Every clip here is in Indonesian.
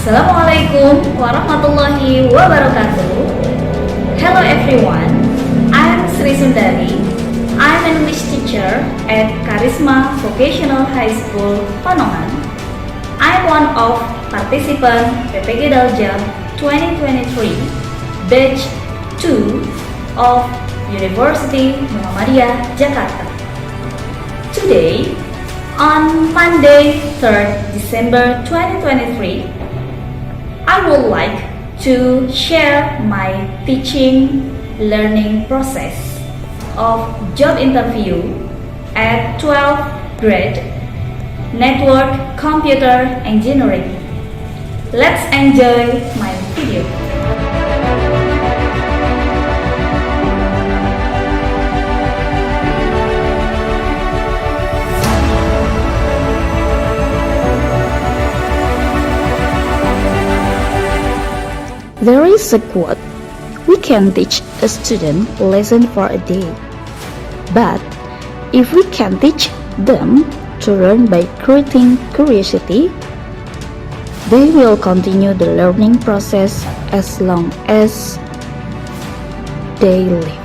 Assalamualaikum warahmatullahi wabarakatuh. Hello everyone, I'm Sri Sundari. I'm an English teacher at Karisma Vocational High School, Panongan. I'm one of participant PPG Daljam 2023, batch 2 of University Muhammadiyah, Jakarta. Today, on Monday, 3rd December 2023, I would like to share my teaching learning process of job interview at 12th grade Network Computer Engineering. Let's enjoy my video. There is a quote, we can teach a student lesson for a day, but if we can teach them to learn by creating curiosity, they will continue the learning process as long as they live.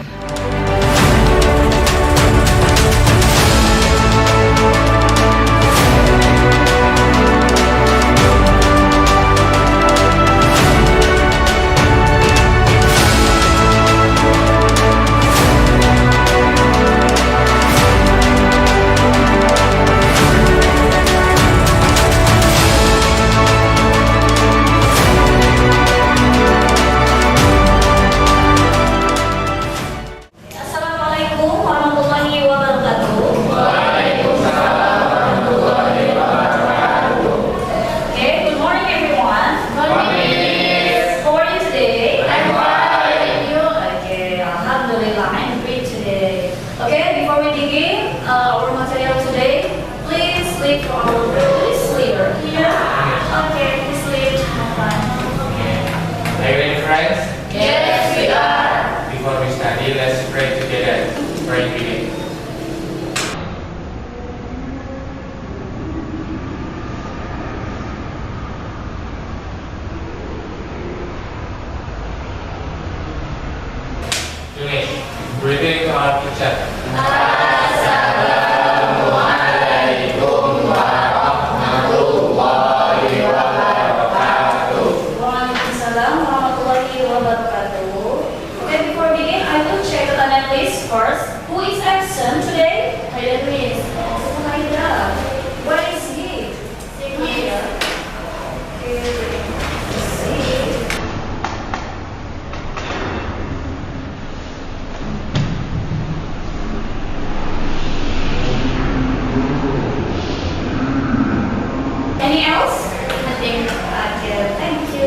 Let's pray together. Pray begin. Finish. Greeting to our teacher. Assalamualaikum warahmatullahi wabarakatuh. Waalaikumsalam warahmatullahi wabarakatuh. Okay, before begin, I will check the list first. Who is absent today? Haida please. Oh, Haida. Where is he? Here. Okay. Let's see. Any else? Nothing. Okay, thank you.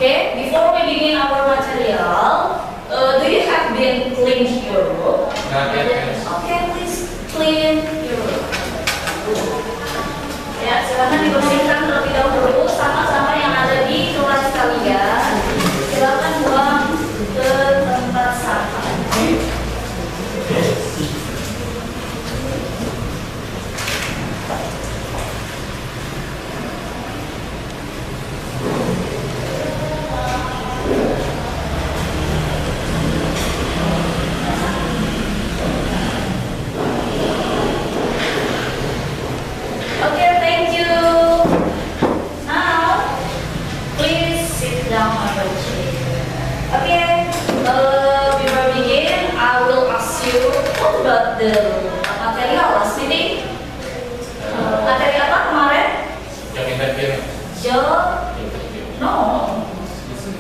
Okay, before we begin our material, do you have been cleaned your room? Not yet. Okay, please clean your room. Ya, silakan dibersihkan terlebih dahulu sama-sama yang ada di kelas kalian. Silakan buang ke tempat sampah. Okay, thank you. Now, please sit down on your chair. Okay, before begin, I will ask you what about the material last meeting? Materi apa kemarin? Job interview. Job? No.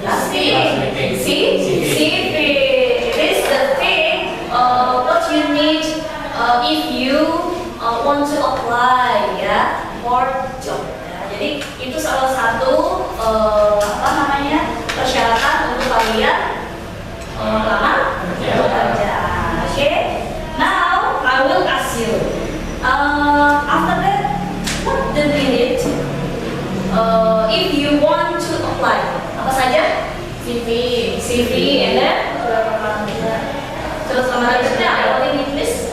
Last meeting. CV. It is the thing what you need if you want to apply ya for job. Ya, jadi itu salah satu persyaratan untuk kalian melamar pekerjaan. Okay. Now I will ask you. After that, what do you need? If you want to apply, apa saja? CV, and then surat lamaran kerja. What in English?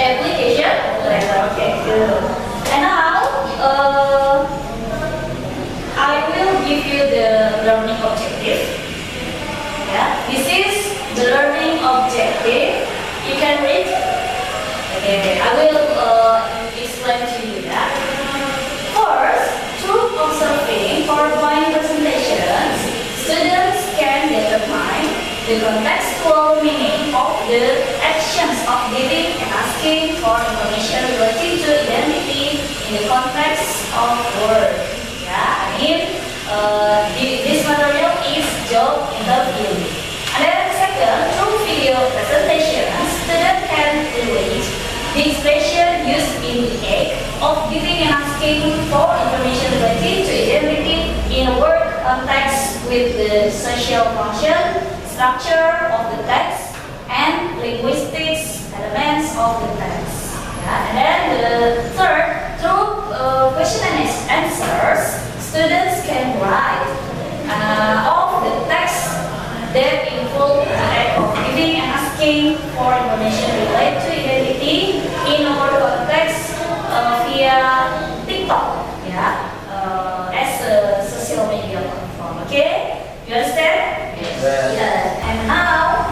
Application letter. Okay, good. And now Okay, I will explain to you that. First, through observing PowerPoint presentations, students can determine the contextual meaning of the actions of giving and asking for information related to identity in the context of work. Yeah, I mean, this material is job interview. And then second, through video presentations, students can relate the expression used in the act of giving and asking for information related to identity in a work context with the social function, structure of the text, and linguistics elements of the text. Yeah. And then the third, through question and answers, students can write of the text that include the act of giving and asking for information related to identity in a work context via TikTok, yeah, as a social media platform. Okay, you understand? Yes. Yeah. And now,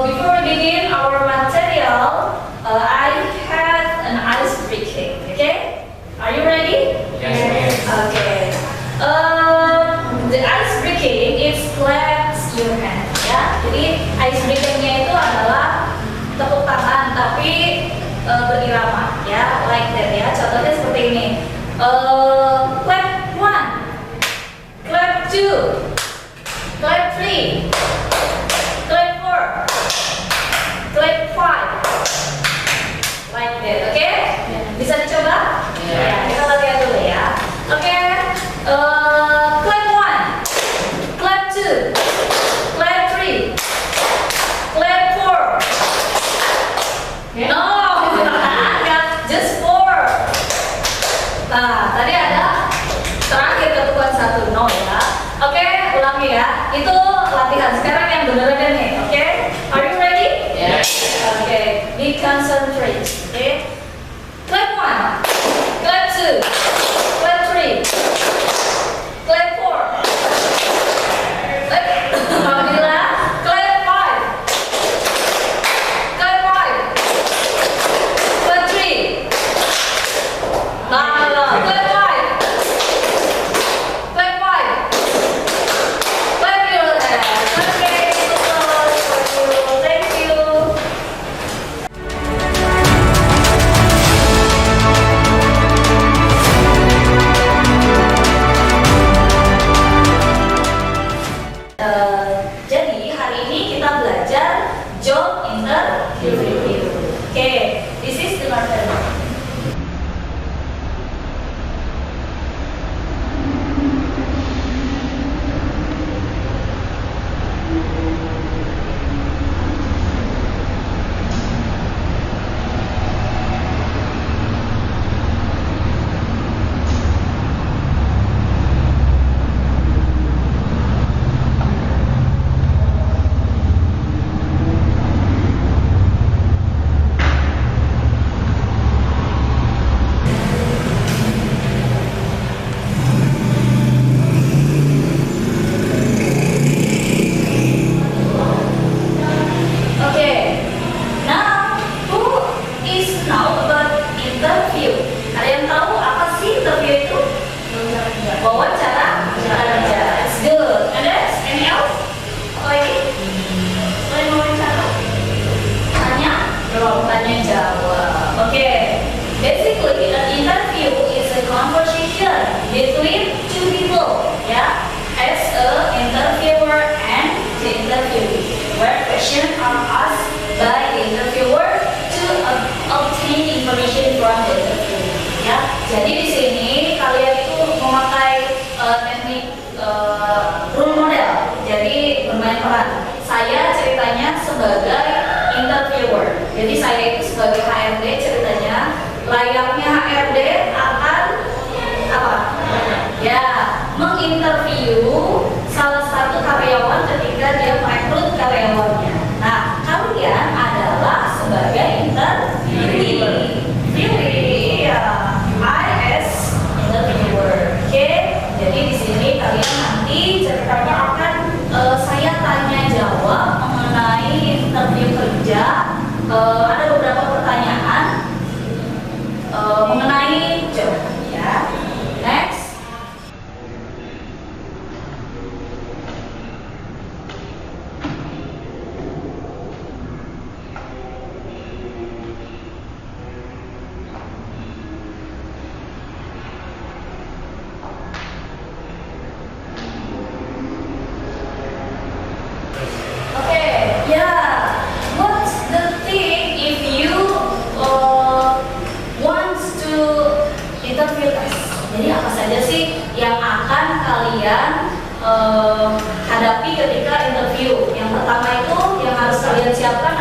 before we begin our material, I have an ice breaking. Okay, are you ready? Yes, ma'am. Okay. The ice breaking is clap your hand. Ya, jadi ice breaking-nya itu adalah tepuk tangan tapi berirama, ya, like that ya. Contohnya seperti ini. Clap 1, clap 2, clap 3, clap 4, clap 5, like that. Oke? Bisa dicoba? Ya, kita latihan dulu ya. Oke. Clap 1, clap 2, clap 3, clap 4. No, just 4. Nah, tadi ada terakhir ketukan 1, no ya. Oke, ulangi ya. Itu latihan. Sekarang yang beneran nih, oke? Are you ready? Yes. Okay, be concentrate. Okay. Clap 1, clap 2, clap 3, clap 4. Alhamdulillah. Clap 5, clap 5, clap 3. Nah, clap 5, clap 5, clap your hands. Okay, thank you. Jadi hari ini kita belajar job interview. Oke, this is the material. Okay, now who is now about interview? Ada yang tahu apa sih interview itu? Wawancara kerja. It's good. And then any else? Apa lagi? Selain wawancara? Tanya jawab, tanya jawab. Okay. Basically, an interview is a conversation between two people, yeah, as a interviewer and the interviewee, where questions are asked by the interviewer to obtain information from the interviewer. Ya, jadi di sini kalian itu memakai teknik role model. Jadi bermain peran. Saya ceritanya sebagai interviewer. Jadi saya itu sebagai HRD ceritanya. Layaknya HRD akan apa? Ya, menginterview salah satu karyawan ketika dia merekrut karyawannya. Nah, kalian adalah sebagai interviewee. Ya, I as interviewer. Oke, jadi di sini kalian nanti ceritanya akan saya tanya jawab mengenai interview kerja. Ada beberapa pertanyaan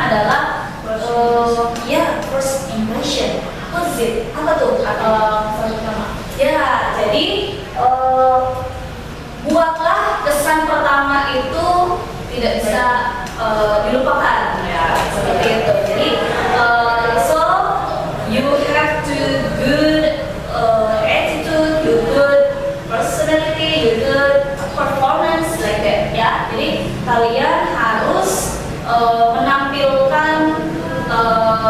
adalah ya first impression. What's it? Apa tuh? Ya, jadi buatlah kesan pertama itu tidak bisa dilupakan, ya seperti itu. Jadi so you have to good attitude, you good personality, you good performance like that, ya. Jadi kalian harus menampilkan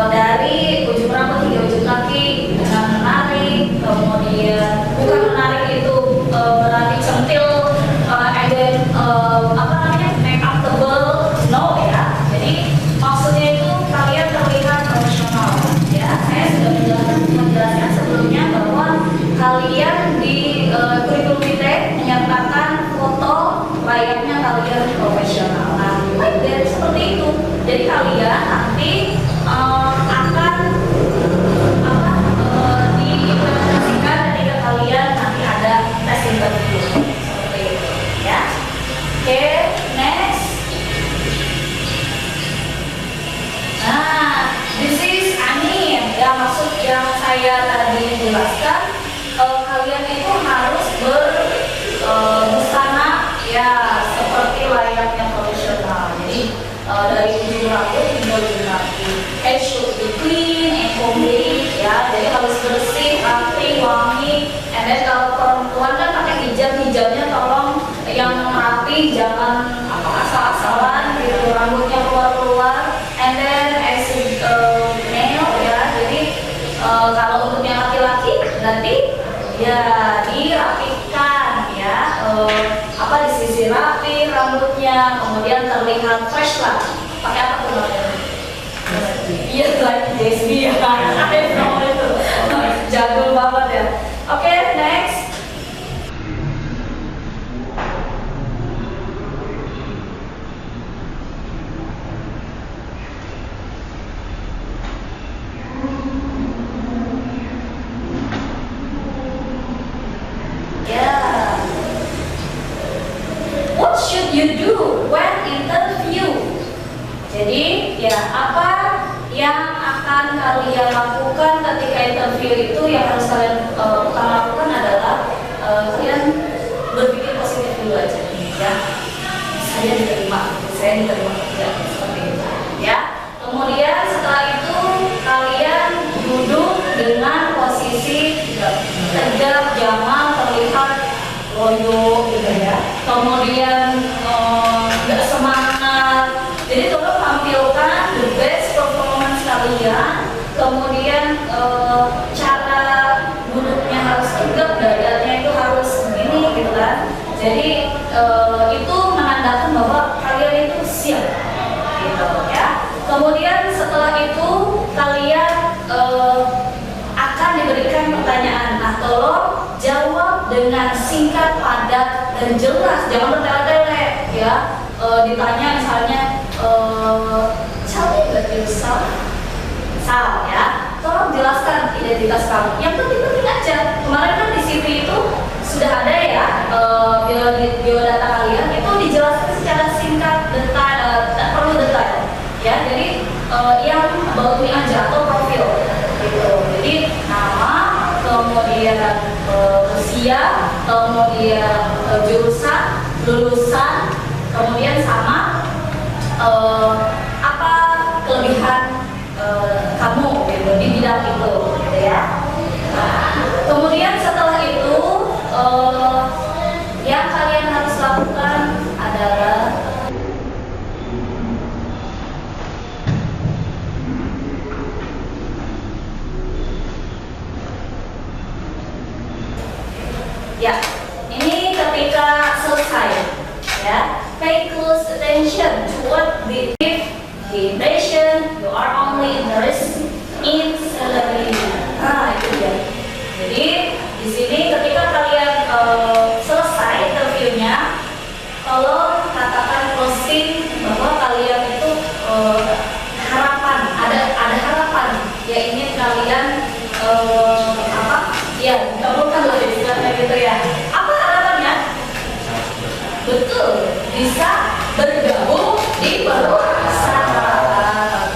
dari ujung rambut hingga ujung kaki dengan menarik, kemudian bukan menarik itu berarti centil, and then apa namanya make up tebal, no ya. Jadi maksudnya itu kalian terlihat profesional, ya. Saya sudah menjelaskan sebelumnya bahwa kalian di kurikulum kita menyatakan foto layaknya kalian profesional. Nah, dari seperti itu. Jadi kalian nanti akan diimplementasikan ketika kalian nanti ada tes interview seperti itu, ya. Oke, next. Nah, this is Anin. Ya, maksud yang saya tadi jelaskan, kalian itu harus berbusana ya seperti layaknya profesional. Jadi dari ujung rambut hingga ujung kaki, head should be clean and complete, ya. Jadi harus bersih, rapi, wangi. And then kalau perempuan kan pakai hijab, hijabnya tolong yang rapi, jangan asal-asalan gitu, rambutnya keluar-keluar. And then as male, ya. Jadi kalau untuk yang laki-laki berarti ya dirapikan, ya. Disisir rapi rambutnya, kemudian terlihat fresh lah. Pakai apa tuh? Iya, like Jasmine ya. Itu jadul banget ya. Oke, next. What should you do when interview? Jadi ya apa yang akan kalian lakukan ketika interview itu, yang harus kalian lakukan adalah kalian berpikir positif dulu aja, ya. Saya diterima ya, seperti itu, ya. Kemudian setelah itu kalian duduk dengan posisi tegak, jangan terlihat loyo gitu ya. Kemudian nggak semangat. Jadi tolong tampilkan the best performance kalian. Kemudian cara duduknya harus tegak, dadanya itu harus begini gitu kan. Jadi itu menandakan bahwa kalian itu siap gitu ya. Kemudian setelah itu kalian akan diberikan pertanyaan. Nah, tolong jawab dengan singkat, padat, dan jelas. Jangan bertele-tele, ya. Ditanya misalnya, tell me about yourself. Sal, ya. Tolong jelaskan identitas kamu. Yang penting-penting aja. Kemarin kan di CV itu sudah ada ya, biodata kalian itu dijelaskan secara singkat, detail, tak perlu detail. Ya, jadi yang bautnya aja atau profil gitu. Jadi nama, kemudian usia, kemudian jurusan, lulusan, kemudian sama apa kelebihan kamu gitu di bidang itu, gitu ya. Nah, kemudian setelah itu yang kalian harus lakukan adalah ya, ini ketika selesai, ya, pay close attention to what they give the impression you are only interested in salary. Nah, itu dia. Jadi di sini ketika kalian selesai interviewnya, tolong katakan closing bahwa kalian itu harapan, ada harapan, ya ingin kalian ya kamu kan lebih gitu ya. Apa harapannya? Betul, bisa bergabung di perusahaan.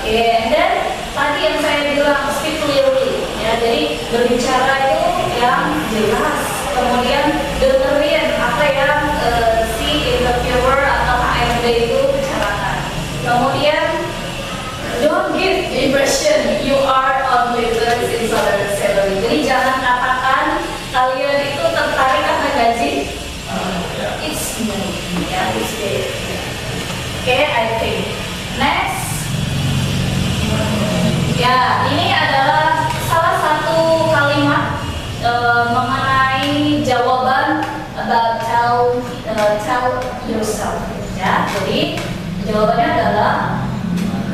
berbicara itu yang jelas, kemudian dengerin apa yang si interviewer atau HRD itu bicarakan. Kemudian don't give impression you are only interested in salary. Jadi jangan katakan kalian itu tertarik karena gaji. It's money, ya, it's it. Okay, I think. Next. Ya, ini adalah salah satu kalimat mengenai jawaban about tell yourself. Ya, jadi jawabannya adalah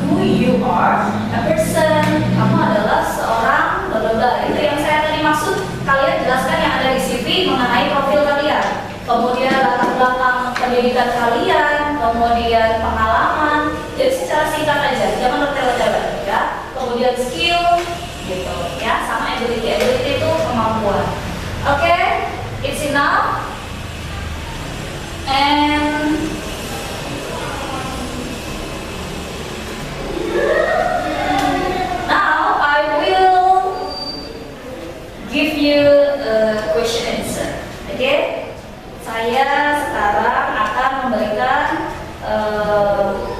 who you are, a person. Kamu adalah seorang bla. Itu yang saya tadi maksud. Kalian jelaskan yang ada di CV mengenai profil kalian. Kemudian latar belakang pendidikan kalian, kemudian pengalaman. Jadi secara singkat aja, jangan detail-detail ya. Kemudian skill, gitu ya, sama ability. Ability itu kemampuan. Oke, it's enough. And now I will give you a question answer. Oke, saya sekarang akan memberikan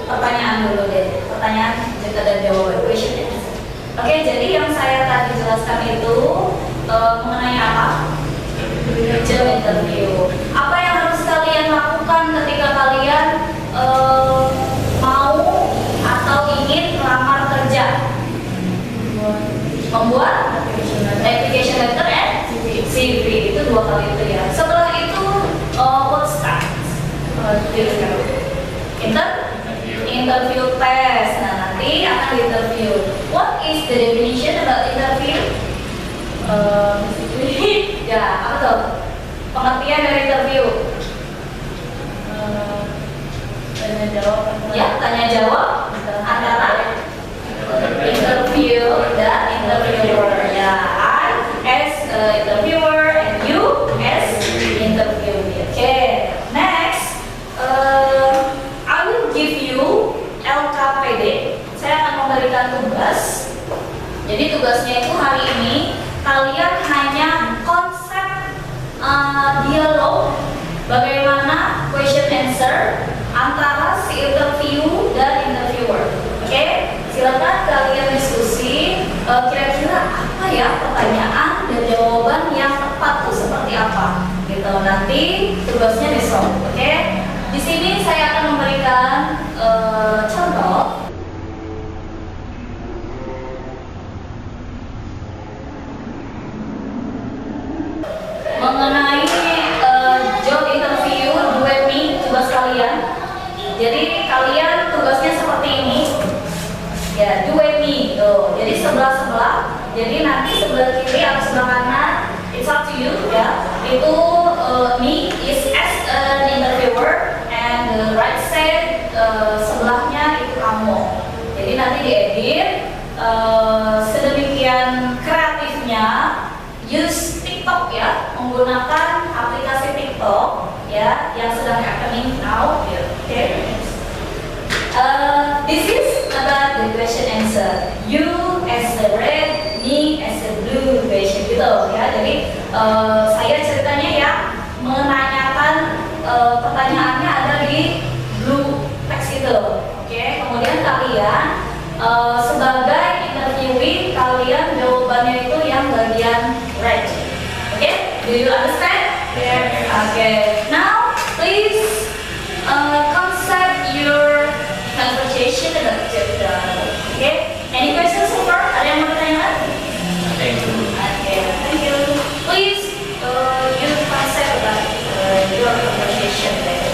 pertanyaan dulu deh. Pertanyaan jika dan jawaban, question answer. Oke, jadi yang saya tadi jelaskan itu mengenai apa? Job interview. Apa yang harus kalian lakukan ketika kalian mau atau ingin melamar kerja? Membuat application letter and CV. Itu 2 kali itu ya. Setelah itu what's that? Interview test. Nah, nanti akan interview. What is the definition about interview? Ya, apa tuh? Pengertian dari interview. Tanya jawab. Ya, tanya jawab antara interview dan interviewer. Ya, I as interviewer and you as interviewee. Okay. Next, I will give you LKPD. Saya akan memberikan tugas. Jadi tugasnya itu hari ini kalian hanya konsep dialog bagaimana question answer antara si interview dan interviewer. Oke, silakan kalian diskusi kira-kira apa ya pertanyaan dan jawaban yang tepat tuh seperti apa gitu. Nanti tugasnya besok. Oke, di sini saya akan memberikan contoh. Mengenai job interview tugas kalian. Jadi kalian tugasnya seperti ini. Ya, tuh. Jadi sebelah. Jadi nanti sebelah kiri atau sebelah kanan, it's up to you ya. Itu me is as an interviewer and the right side sebelahnya itu kamu. Jadi nanti diedit sedemikian kreatifnya. Use TikTok ya, menggunakan aplikasi TikTok ya yang sedang happening now. Okay. This is about the question answer. You as the red, me as the blue question gitu ya. Jadi saya ceritanya ya menanyakan pertanyaannya ada di blue text itu. Oke. Kemudian kalian sebagai interviewee kalian jawabannya itu yang bagian red. Okay, do you understand? Yes. Okay. Now, please concept your conversation about the. Okay. Any questions so far? Ada yang mau ditanyakan? Thank you. Okay. Thank you. Please, you concept about your conversation there.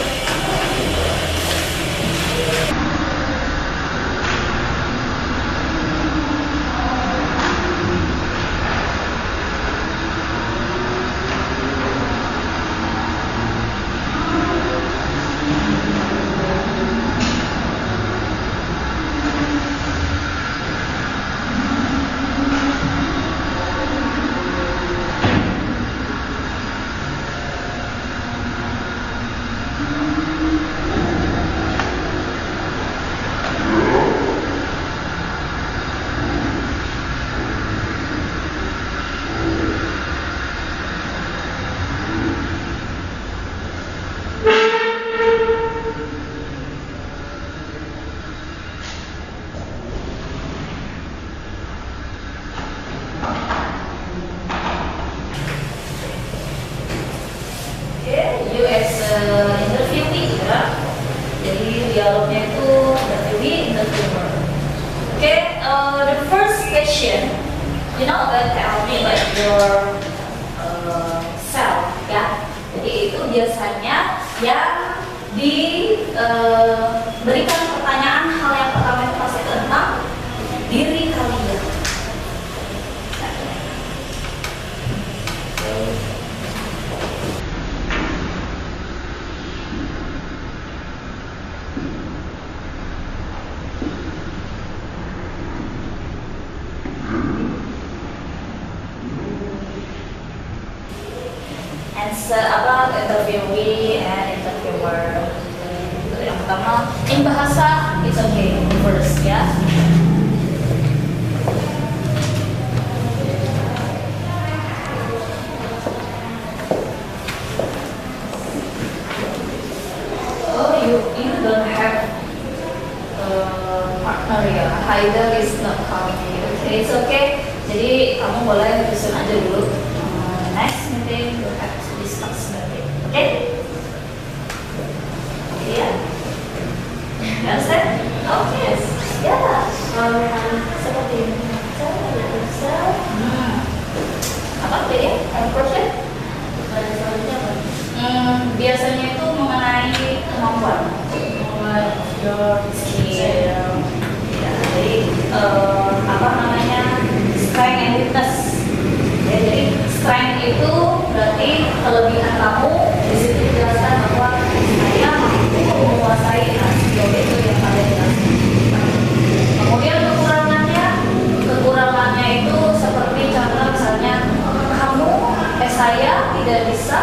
dialognya itu berarti interviewer. Okay, the first question, you know, tell me about your self, ya. Jadi itu biasanya yang diberikan pertanyaan hal yang pertama itu pasti tentang diri kalian. Answer about interviewee and interviewer. Untuk yang pertama, in bahasa it's okay first, ya. Oh, you don't have partner, ya. Hider is not coming. Okay, it's okay. Jadi kamu boleh susun aja dulu. Next meeting we'll have to discuss about it. Okay? Yeah. You understand? Okay. Yeah. Seperti ini. Apa tadi? Project? Biasanya itu mengenai kemampuan. Your skill. Ya, jadi apa namanya? Strength and weakness. Ya, jadi strength itu berarti kelebihan kamu. Di situ dijelaskan bahwa saya mampu menguasai skill itu yang kalian jelaskan. Kemudian kekurangannya itu seperti contoh misalnya saya tidak bisa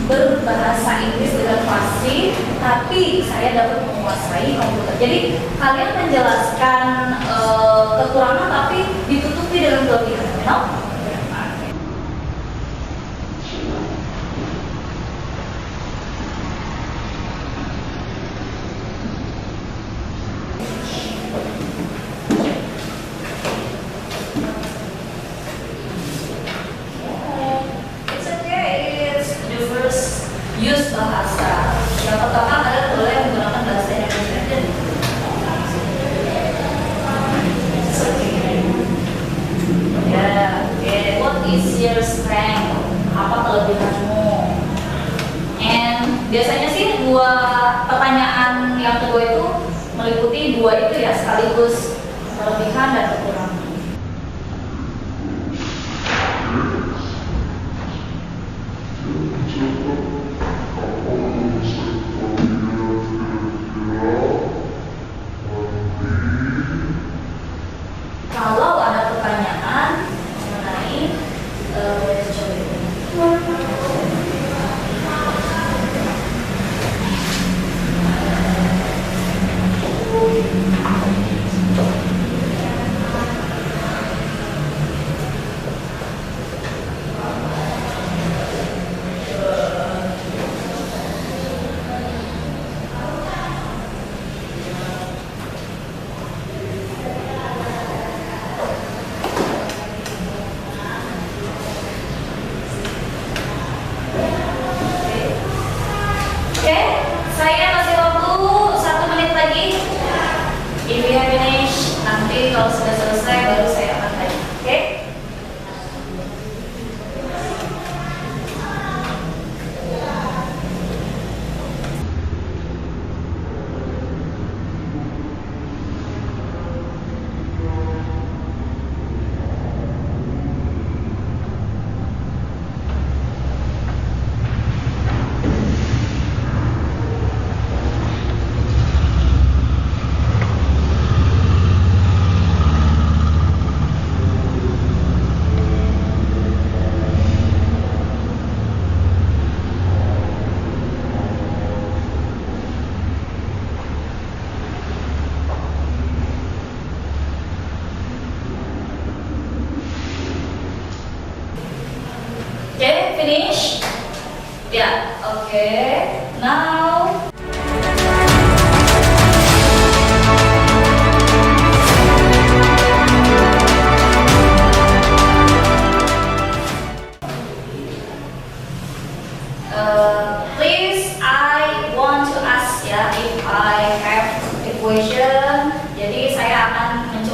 berbahasa Inggris dengan fasih, tapi saya dapat menguasai komputer. Jadi kalian menjelaskan kekurangan tapi ditutupi dengan kelebihan, you know? Use bahasa. Yang pertama adalah boleh menggunakan bahasa Indonesia. Ya, okay. What is your strength? Apa kelebihanmu? And biasanya sih dua pertanyaan yang kedua itu meliputi dua itu ya, sekaligus kelebihan dan kekurangan. Kalau ada pertanyaan mengenai saya kasih waktu 1 menit lagi. If you have finished, nanti kalau sudah selesai baru saya akan tanya. Oke? Okay, finish? Yeah, okay. Now please, I want to ask ya if I have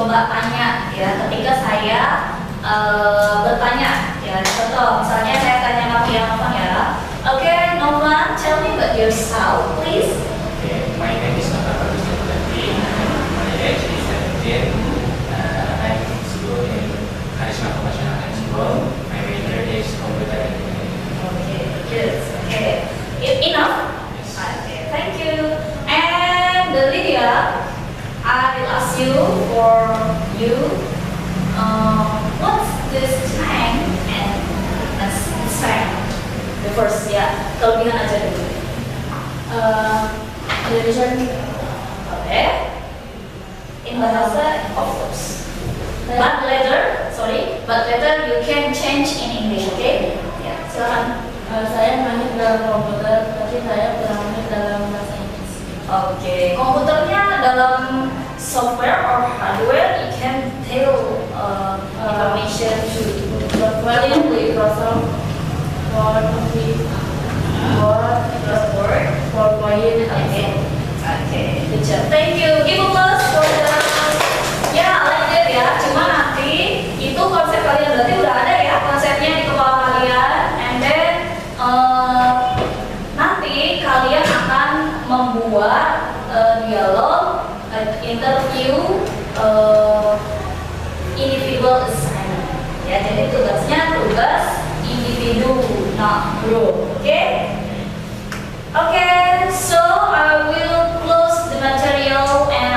coba tanya ya ketika saya bertanya ya. Contoh misalnya saya tanya kamu ya Novan ya. Oke, Novan, tell me about yourself, please. Okay, my name is Nova Bagusnati. My age is 17. I'm in school in Karisma Professional High School. My major is computer engineering. Okay, good. Okay, enough. Yes. Okay, thank you. And Lydia, I will ask you for you. What's the strength and strength? The first ya, kelebihan aja dulu. Indonesia Okay. In bahasa of course. But later you can change in English, okay? Ya, silakan. saya mahir dalam komputer, tapi saya kurang mahir dalam bahasa Inggris. Oke, komputernya dalam software or hardware, you can tell information to Brilliantly, Microsoft Word, Word. PowerPoint, Okay, okay, good job. Thank you. Give applause for the. Ya, like that ya. Cuma nanti itu konsep kalian berarti udah ada ya konsepnya di kepala kalian, and then nanti kalian akan membuat dialog, interview, individual assignment. Ya, jadi tugasnya tugas individu, not group. Oke? Okay, so I will close the material and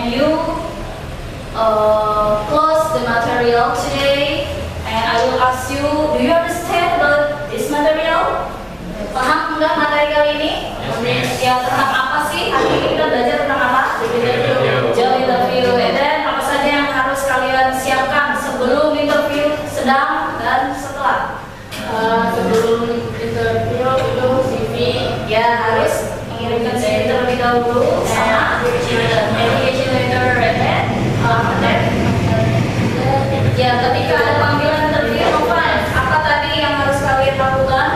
you close the material today, and I will ask you, do you understand about this material? Paham enggak materi kali ini? Yes. Ya, tentang apa sih? Hari ini kita belajar tentang apa? Job interview. And then apa saja yang harus kalian siapkan sebelum interview, sedang, dan setelah? sebelum interview itu CV, Ya, harus mengirimkan CV terlebih dahulu sama application letter, and then after that, ya ketika ada panggilan interview, apa tadi yang harus kalian lakukan?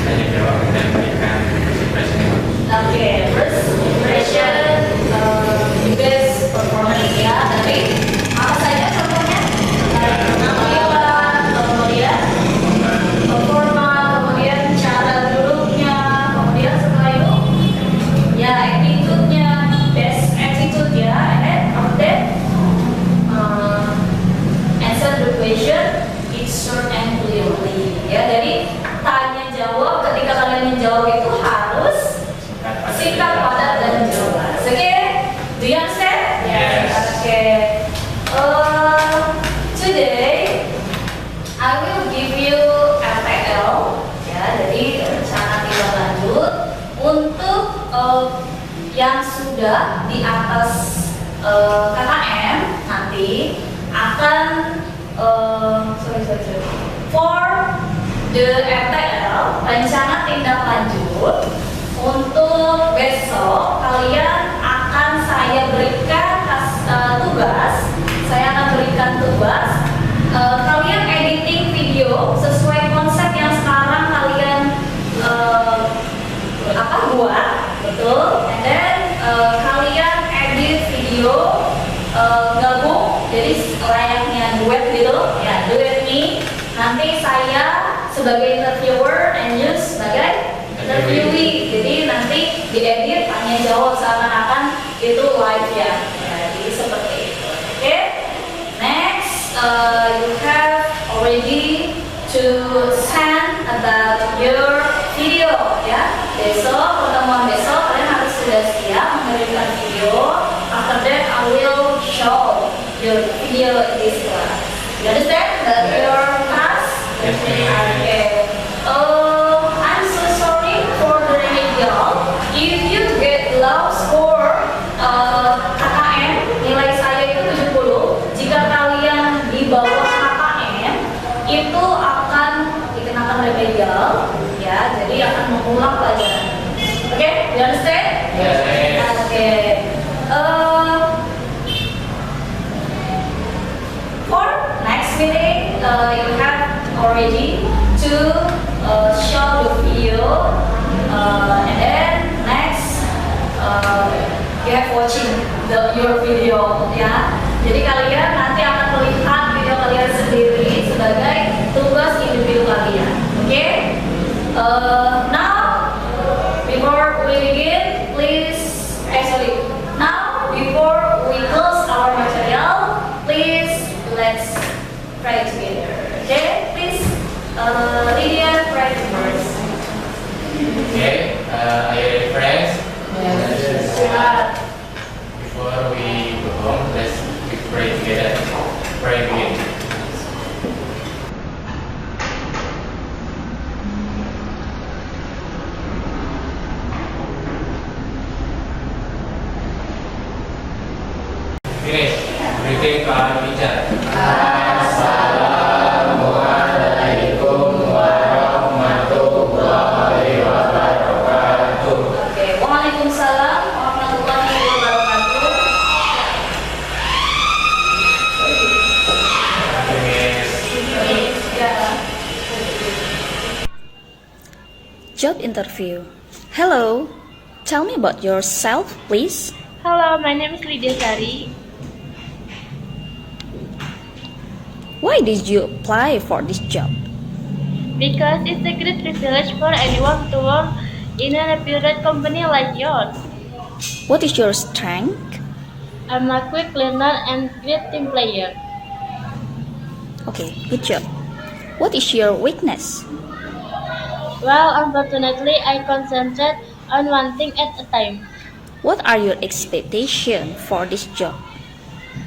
Tanya jawab dan berikan presentation. Oke, first impression, best performance ya. Dari apa saja contohnya? Penampilan, kemudian performa, kemudian cara duduknya, kemudian setelah itu ya attitude-nya, best attitude ya, and then after that answer the question, it's short and clearly ya. Jadi tanya jawab, ketika kalian menjawab itu harus singkat, padat, dan jelas. Oke? Do you understand? Yes. Oke. Today I will give you RTL ya, jadi rencana tindak lanjut untuk yang sudah di atas KKM nanti akan for the RTL rencana tindak lanjut untuk besok kalian akan saya berikan tugas. Saya akan berikan tugas kalian editing video sesuai konsep yang sekarang kalian buat, betul. And then kalian edit video gabung, jadi layaknya duet gitu ya, duet me. Nanti saya sebagai interviewer and you sebagai interviewee. Jadi nanti diedit tanya jawab seakan-akan itu live ya. Jadi seperti itu. Oke. Next, you have already to send about your video ya. Besok pertemuan besok kalian harus sudah siap mengirimkan video. After that, I will show your video in this class. You understand that your class? Yes, ma'am. Okay. I'm so sorry for the remedial. If you get low score KKM, nilai saya itu 70. Jika kalian di bawah KKM, itu akan dikenakan remedial, ya. Jadi akan mengulang pelajaran. Oke, you understand? Yes. Oke. For next meeting, you have already to show the video, and then next you have watching your video ya. Jadi kalian nanti akan melihat video kalian sendiri sebagai tugas individu kalian. Oke? Now before we begin, please now before we close our material, please let's pray together. Okay? Please, Lydia, pray first. Okay, are you ready, friends? Yes. Before we go home, let's pray together. Pray begin. Finish. Greeting to our teacher. Assalamualaikum warahmatullahi wabarakatuh. Oke, Waalaikumsalam warahmatullahi wabarakatuh. Finish. Ya. Job interview. Hello, tell me about yourself, please. Hello, my name is Lydia Sari. Why did you apply for this job? Because it's a great privilege for anyone to work in a reputed company like yours. What is your strength? I'm a quick learner and great team player. Okay, good job. What is your weakness? Well, unfortunately, I concentrate on one thing at a time. What are your expectations for this job?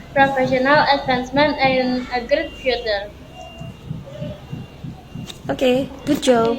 Professional advancement and a great future. Okay, good job.